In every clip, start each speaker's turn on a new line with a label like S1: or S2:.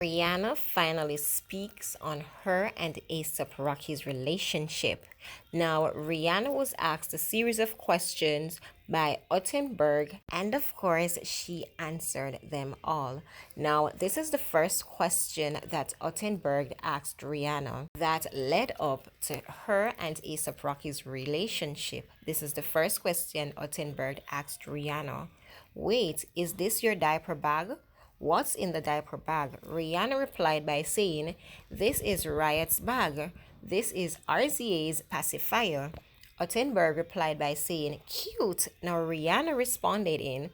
S1: Rihanna finally speaks on her and A$AP Rocky's relationship. Now, Rihanna was asked a series of questions by Ottenberg, and of course, she answered them all. Now, this is the first question that Ottenberg asked Rihanna that led up to her and A$AP Rocky's relationship. This is the first question Ottenberg asked Rihanna. Wait, is this your diaper bag? What's in the diaper bag? Rihanna replied by saying, this is Riot's bag. This is RZA's pacifier. Ottenberg replied by saying, cute. Now Rihanna responded in,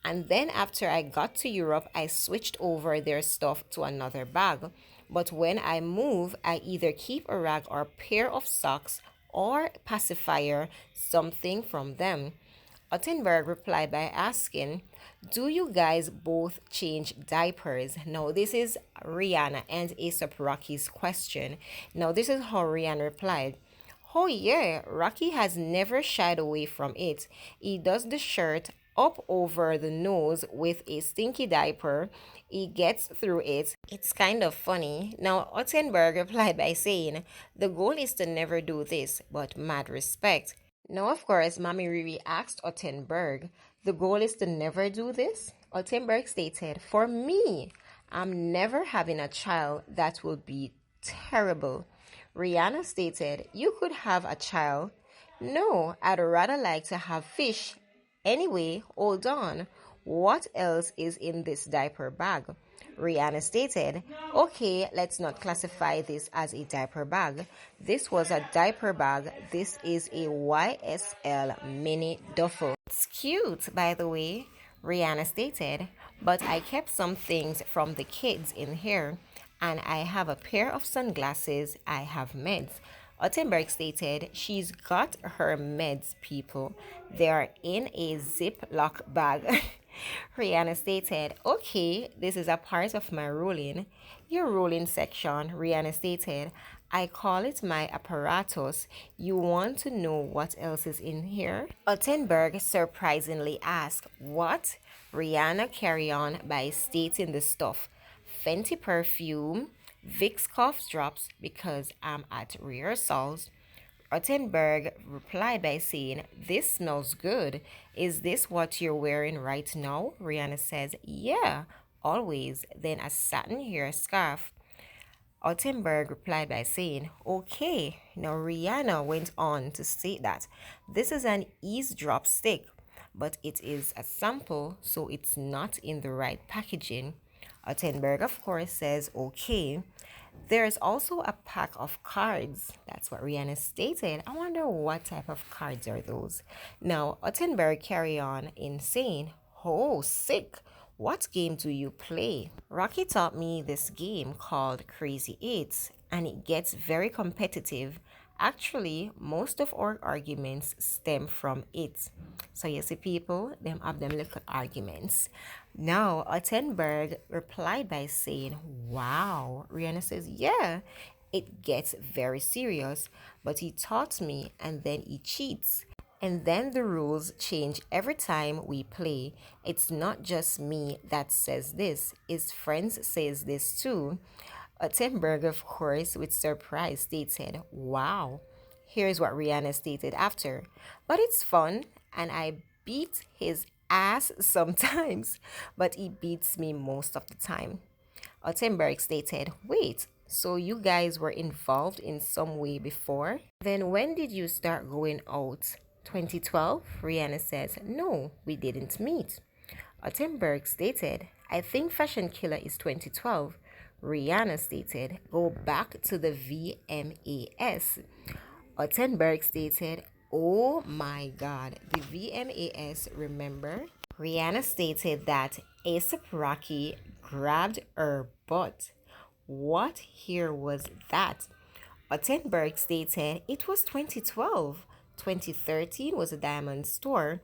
S1: and then after I got to Europe, I switched over their stuff to another bag. But when I move, I either keep a rag or pair of socks or pacifier, something from them. Ottenberg replied by asking, do you guys both change diapers? Now, this is Rihanna and A$AP Rocky's question. Now, this is how Rihanna replied. Oh, yeah, Rocky has never shied away from it. He does the shirt up over the nose with a stinky diaper. He gets through it. It's kind of funny. Now, Ottenberg replied by saying, the goal is to never do this, but mad respect. Now, of course, Mommy Riri asked Ottenberg, the goal is to never do this? Ottenberg stated, for me, I'm never having a child. That will be terrible. Rihanna stated, you could have a child. No, I'd rather like to have fish. Anyway, hold on. What else is in this diaper bag? Rihanna stated, okay, let's not classify this as a diaper bag. This was a diaper bag. This is a YSL mini duffel. It's cute, by the way, Rihanna stated, but I kept some things from the kids in here, and I have a pair of sunglasses. I have meds. Ottenberg stated, she's got her meds, people. They are in a Ziploc bag. Rihanna stated, okay, this is a part of my ruling. Your ruling section, Rihanna stated, I call it my apparatus. You want to know what else is in here? Ottenberg surprisingly asked, what? Rihanna carry on by stating the stuff. Fenty perfume, Vicks cough drops because I'm at rehearsals. Ottenberg replied by saying, this smells good. Is this what you're wearing right now? Rihanna says, yeah, always. Then a satin hair scarf. Ottenberg replied by saying, okay. Now Rihanna went on to state that this is an eavesdrop stick, but it is a sample, so it's not in the right packaging. Ottenberg, of course, says, okay. There's also a pack of cards. That's what Rihanna stated. I wonder what type of cards are those. Now, Ottenberg carry on in saying, oh, sick. What game do you play? Rocky taught me this game called Crazy Eights, and it gets very competitive. Actually, most of our arguments stem from it. So you see, people, them have them little arguments. Now, Ottenberg replied by saying, wow. Rihanna says, yeah, it gets very serious, but he taught me and then he cheats. And then the rules change every time we play. It's not just me that says this. His friends says this too. Ottenberg, of course, with surprise, stated, wow. Here's what Rihanna stated after. But it's fun, and I beat his ass sometimes, but he beats me most of the time. Ottenberg stated, wait, so you guys were involved in some way before? Then when did you start going out? 2012? Rihanna says, no, we didn't meet. Ottenberg stated, I think Fashion Killer is 2012. Rihanna stated, go back to the VMAs. Ottenberg stated, oh my god, the VMAs, remember? Rihanna stated that A$AP Rocky grabbed her butt. What year was that? Ottenberg stated it was 2012. 2013 was a diamond store.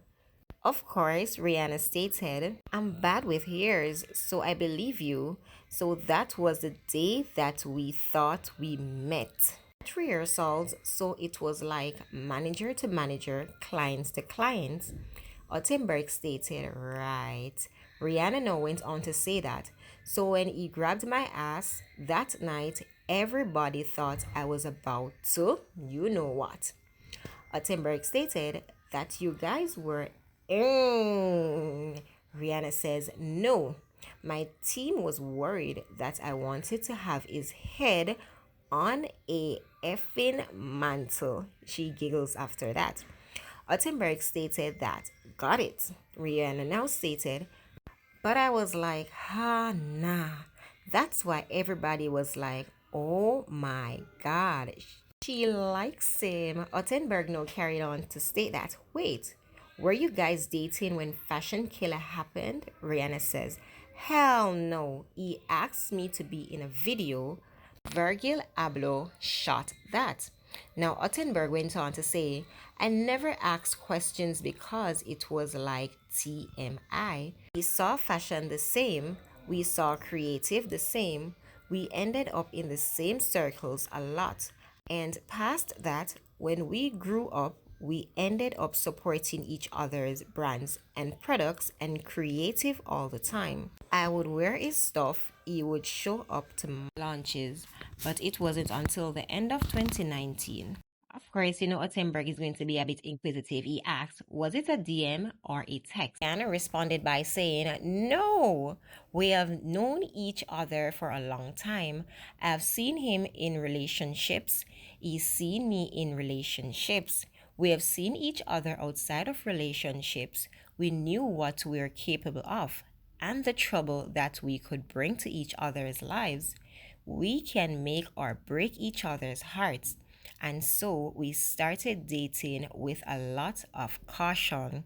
S1: Of course, Rihanna stated, I'm bad with years, so I believe you. So that was the day that we thought we met. Rehearsals, so it was like manager to manager, clients to clients. Ottenberg stated, right. Rihanna now went on to say that. So when he grabbed my ass that night, everybody thought I was about to, you know what. Ottenberg stated that you guys were. Rihanna says, no. My team was worried that I wanted to have his head on a effing mantle. She giggles after that. Ottenberg stated that, got it. Rihanna now stated, but I was like, nah. That's why everybody was like, oh my God, she likes him. Ottenberg now carried on to state that, wait, were you guys dating when Fashion Killer happened? Rihanna says, hell no. He asked me to be in a video. Virgil Abloh shot that. Now, Ottenberg went on to say, I never asked questions because it was like TMI. We saw fashion the same, we saw creative the same, we ended up in the same circles a lot. And past that, when we grew up, we ended up supporting each other's brands and products and creative all the time. I would wear his stuff, he would show up to launches, but it wasn't until the end of 2019. Of course, Ottenberg is going to be a bit inquisitive. He asked, was it a DM or a text? Anna responded by saying, no, we have known each other for a long time. I've seen him in relationships. He's seen me in relationships. We have seen each other outside of relationships. We knew what we were capable of and the trouble that we could bring to each other's lives. We can make or break each other's hearts. And so we started dating with a lot of caution.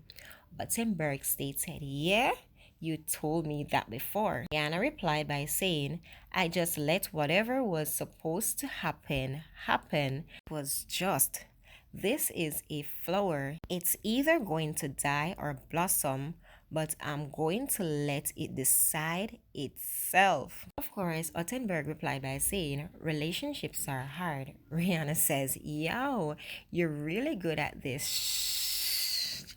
S1: Ottenberg stated, yeah, you told me that before. Rihanna replied by saying, I just let whatever was supposed to happen happen. It was just. This is a flower. It's either going to die or blossom, but I'm going to let it decide itself. Of course, Ottenberg replied by saying, relationships are hard. Rihanna says, yo, you're really good at this. Shh.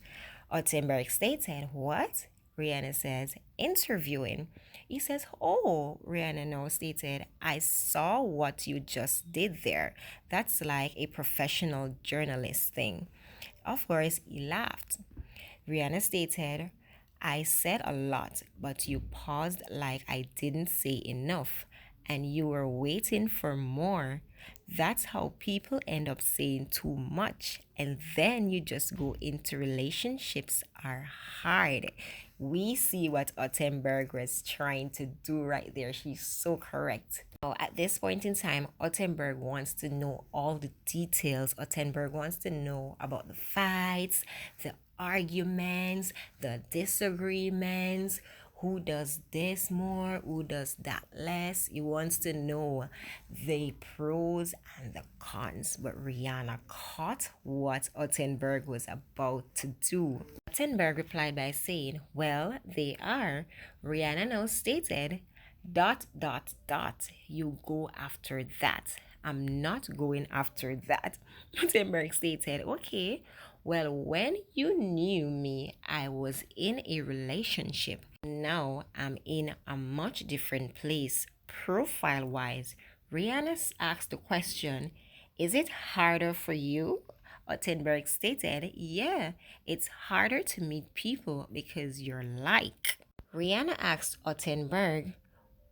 S1: Ottenberg stated, what? Rihanna says, interviewing. He says, oh, Rihanna now stated, I saw what you just did there. That's like a professional journalist thing. Of course, he laughed. Rihanna stated, I said a lot, but you paused like I didn't say enough and you were waiting for more. That's how people end up saying too much and then you just go into relationships are hard. We see what Ottenberg was trying to do right there. She's so correct. Now, at this point in time, Ottenberg wants to know all the details. Ottenberg wants to know about the fights, the arguments, the disagreements, who does this more, who does that less. He wants to know the pros and the cons. But Rihanna caught what Ottenberg was about to do. Ottenberg replied by saying, well, they are. Rihanna now stated, ... You go after that. I'm not going after that. Ottenberg stated, okay, well, when you knew me, I was in a relationship. Now I'm in a much different place, profile wise. Rihanna asked the question, is it harder for you? Ottenberg stated, yeah, it's harder to meet people because you're like. Rihanna asked Ottenberg,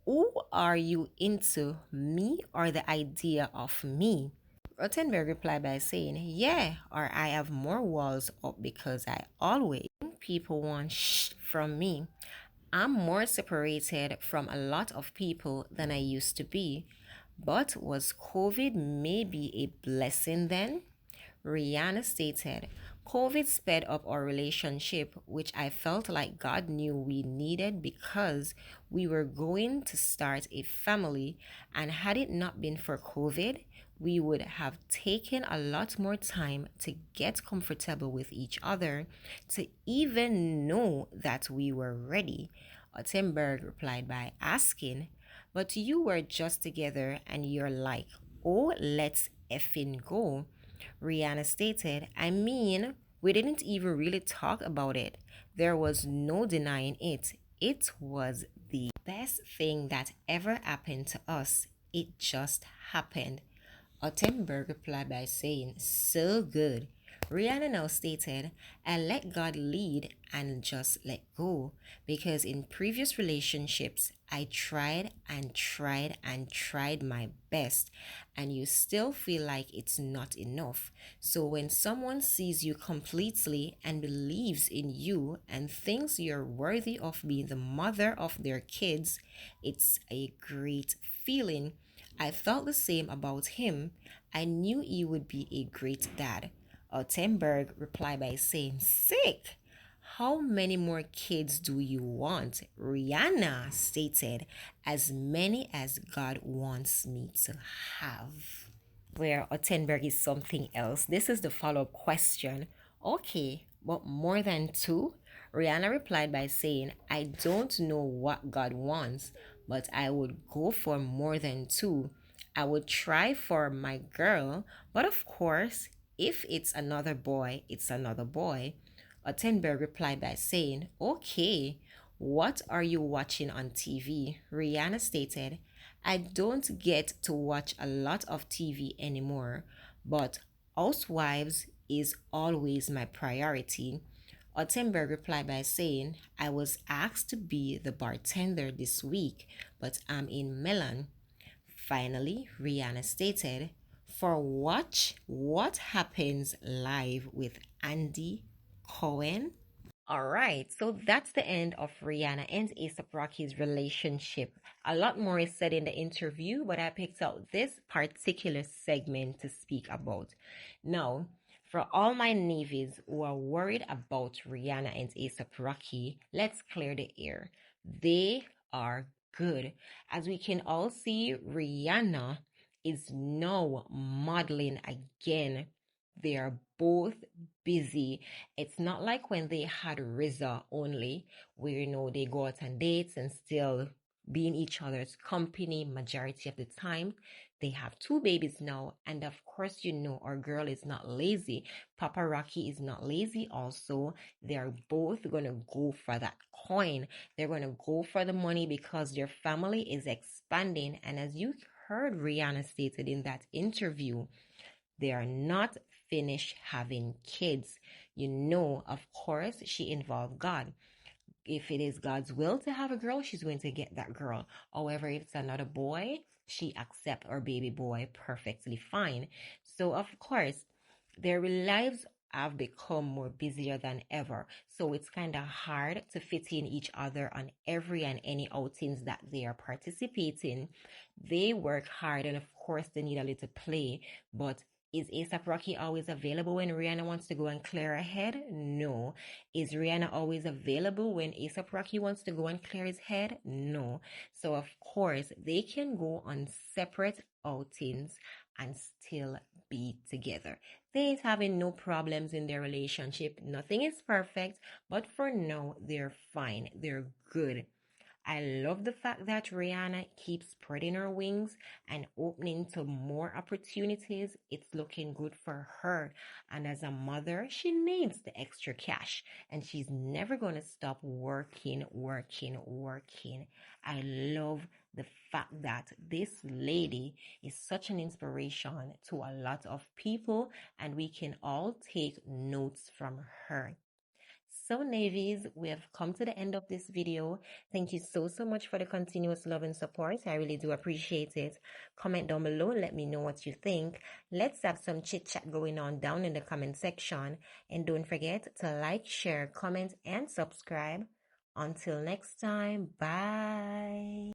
S1: who are you into, me or the idea of me? Rottenberg replied by saying, yeah, or I have more walls up because I always think people want from me. I'm more separated from a lot of people than I used to be. But was COVID maybe a blessing then? Rihanna stated, COVID sped up our relationship, which I felt like God knew we needed because we were going to start a family. And had it not been for COVID, we would have taken a lot more time to get comfortable with each other, to even know that we were ready. Ottenberg replied by asking, but you were just together and you're like, oh, let's effing go. Rihanna stated, I mean, we didn't even really talk about it. There was no denying it. It was the best thing that ever happened to us. It just happened. Ottenberg replied by saying, so good. Rihanna now stated, I let God lead and just let go because in previous relationships, I tried and tried and tried my best, and you still feel like it's not enough. So when someone sees you completely and believes in you and thinks you're worthy of being the mother of their kids, it's a great feeling. I felt the same about him. I knew he would be a great dad. Ottenberg replied by saying, sick. How many more kids do you want? Rihanna stated, as many as God wants me to have. Where Ottenberg is something else. This is the follow up question. Okay, but more than two? Rihanna replied by saying, I don't know what God wants, but I would go for more than two. I would try for my girl, but of course, if it's another boy, it's another boy. Ottenberg replied by saying, okay, what are you watching on TV? Rihanna stated, I don't get to watch a lot of TV anymore, but Housewives is always my priority. Ottenberg replied by saying, I was asked to be the bartender this week, but I'm in Milan. Finally, Rihanna stated, for Watch What Happens Live with Andy Cohen. All right, so that's the end of Rihanna and A$AP Rocky's relationship. A lot more is said in the interview, but I picked out this particular segment to speak about. Now, for all my navies who are worried about Rihanna and A$AP Rocky, let's clear the air. They are good. As we can all see, Rihanna is now modeling again. They are both busy. It's not like when they had RZA only, where they go out on dates and still be in each other's company majority of the time. They have two babies now, and of course, our girl is not lazy. Papa Rocky is not lazy. Also, they're both gonna go for that coin. They're gonna go for the money because their family is expanding. And as you heard Rihanna stated in that interview, they are not finished having kids. Of course, she involved God. If it is God's will to have a girl, she's going to get that girl. However, if it's another boy, she accepts her baby boy perfectly fine. So, of course, their lives have become more busier than ever. So it's kind of hard to fit in each other on every and any outings that they are participating. They work hard and of course they need a little play, but is A$AP Rocky always available when Rihanna wants to go and clear her head? No. Is Rihanna always available when A$AP Rocky wants to go and clear his head? No. So, of course, they can go on separate outings and still be together. They ain't having no problems in their relationship. Nothing is perfect, but for now, they're fine. They're good. I love the fact that Rihanna keeps spreading her wings and opening to more opportunities. It's looking good for her. And as a mother, she needs the extra cash and she's never going to stop working, working, working. I love the fact that this lady is such an inspiration to a lot of people and we can all take notes from her. So, Navies, we have come to the end of this video. Thank you so much for the continuous love and support. I really do appreciate it. Comment down below. Let me know what you think. Let's have some chit chat going on down in the comment section. And don't forget to like, share, comment, and subscribe. Until next time, bye.